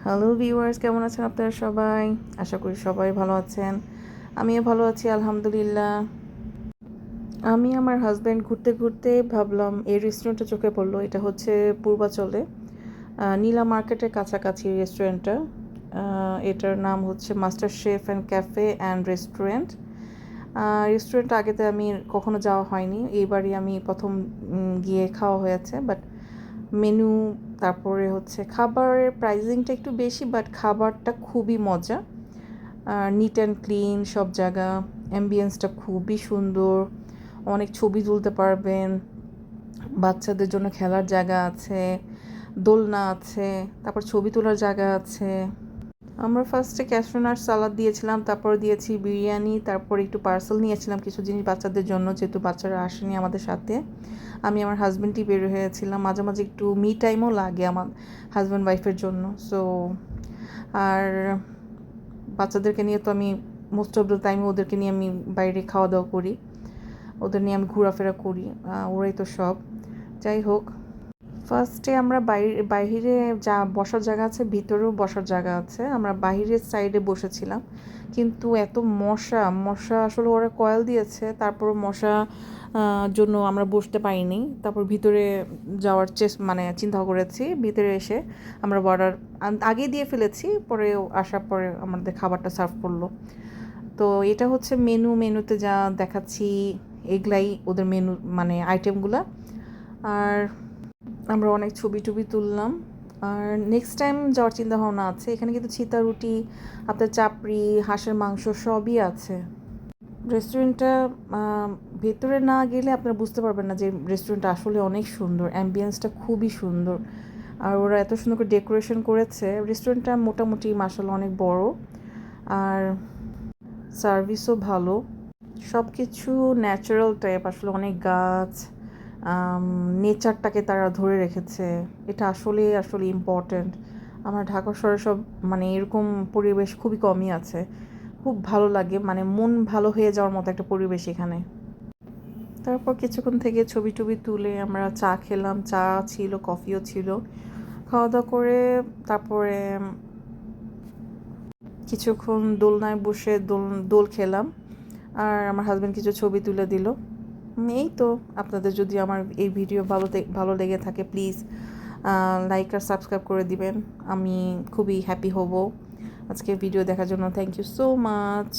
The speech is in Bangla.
হ্যালো ভিউয়ার্স, কেমন আছেন আপনারা সবাই? আশা করি সবাই ভালো আছেন। আমিও ভালো আছি আলহামদুলিল্লাহ। আমি আমার হাসব্যান্ড ঘুরতে ঘুরতে ভাবলাম এই রেস্টুরেন্টটা চোখে পড়লো। এটা হচ্ছে পূর্বাচলে নীলা মার্কেটের কাছাকাছি রেস্টুরেন্টটা। এটার নাম হচ্ছে master chef and cafe and restaurant. রেস্টুরেন্টটা আগেতে আমি কখনো যাওয়া হয়নি, এইবারই আমি প্রথম গিয়ে খাওয়া হয়েছে। বাট মেনু, তারপরে হচ্ছে খাবারের প্রাইসিংটা একটু বেশি, বাট খাবারটা খুবই মজা। নিট অ্যান্ড ক্লিন সব জায়গা, অ্যাম্বিয়েন্সটা খুবই সুন্দর, অনেক ছবি তুলতে পারবেন। বাচ্চাদের জন্য খেলার জায়গা আছে, দোলনা আছে, তারপর ছবি তোলার জায়গা আছে। আমরা ফার্স্টে ক্যাশনার সালাদ দিয়েছিলাম, তারপর দিয়েছি বিরিয়ানি, তারপর একটু পার্সেল নিয়েছিলাম কিছু জিনিস বাচ্চাদের জন্য, যেহেতু বাচ্চারা আসেনি আমাদের সাথে। আমি আমার হাজব্যান্ডই বের হয়েছিলাম, মাঝে মাঝে একটু মি টাইমও লাগে আমার হাজব্যান্ড ওয়াইফের জন্য। সো আর বাচ্চাদেরকে নিয়ে তো আমি মোস্ট অফ দ্য টাইম ওদেরকে নিয়ে আমি বাইরে খাওয়া দাওয়া করি, ওদের নিয়ে আমি ঘোরাফেরা করি, ওরাই তো সব। যাই হোক, ফার্স্টে আমরা বাইরে যা বসার জায়গা আছে, ভিতরেও বসার জায়গা আছে, আমরা বাইরের সাইডে বসেছিলাম। কিন্তু এত মশা মশা, আসলে ওরা কয়েল দিয়েছে, তারপর মশা জন্য আমরা বসতে পারিনি। তারপর ভিতরে যাওয়ার মানে চিন্তা করেছি, ভিতরে এসে আমরা অর্ডার আগেই দিয়ে ফেলেছি, পরে আসার পরে আমাদের খাবারটা সার্ভ করলো। তো এটা হচ্ছে মেনুতে যা দেখাচ্ছি এগুলাই ওদের মেনু, মানে আইটেমগুলা। আর আমরা অনেক ছবি টবি তুললাম। আর নেক্সট টাইম যাওয়ার চিন্তা ভাবনা আছে। এখানে কিন্তু ছিতা রুটি, আপনার চাপড়ি, হাঁসের মাংস সবই আছে। রেস্টুরেন্টটা ভেতরে না গেলে আপনারা বুঝতে পারবেন না যে রেস্টুরেন্টটা আসলে অনেক সুন্দর, অ্যাম্বিয়েন্সটা খুবই সুন্দর। আর ওরা এত সুন্দর করে ডেকোরেশন করেছে। রেস্টুরেন্টটা মোটামুটি মাশাআল্লাহ অনেক বড়, আর সার্ভিসও ভালো। সব কিছু ন্যাচারাল টাইপ, আসলে অনেক গাছ, নেচারটাকে তারা ধরে রেখেছে। এটা আসলে আসলে ইম্পর্ট্যান্ট। আমার ঢাকা শহরে সব মানে এরকম পরিবেশ খুবই কমই আছে। খুব ভালো লাগে, মানে মন ভালো হয়ে যাওয়ার মতো একটা পরিবেশ এখানে। তারপর কিছুক্ষণ থেকে ছবি টবি তুলে আমরা চা খেলাম, চা ছিল, কফিও ছিল। খাওয়া দাওয়া করে তারপরে কিছুক্ষণ দোলনায় বসে দোল খেলাম। আর আমার হাজব্যান্ড কিছু ছবি তুলে দিল। এই তো, আপনাদের যদি আমার এই ভিডিও ভালো লেগে থাকে, প্লিজ লাইক আর সাবস্ক্রাইব করে দিবেন। আমি খুবই হ্যাপি হব। আজকে ভিডিও দেখার জন্য থ্যাংক ইউ সো মাচ।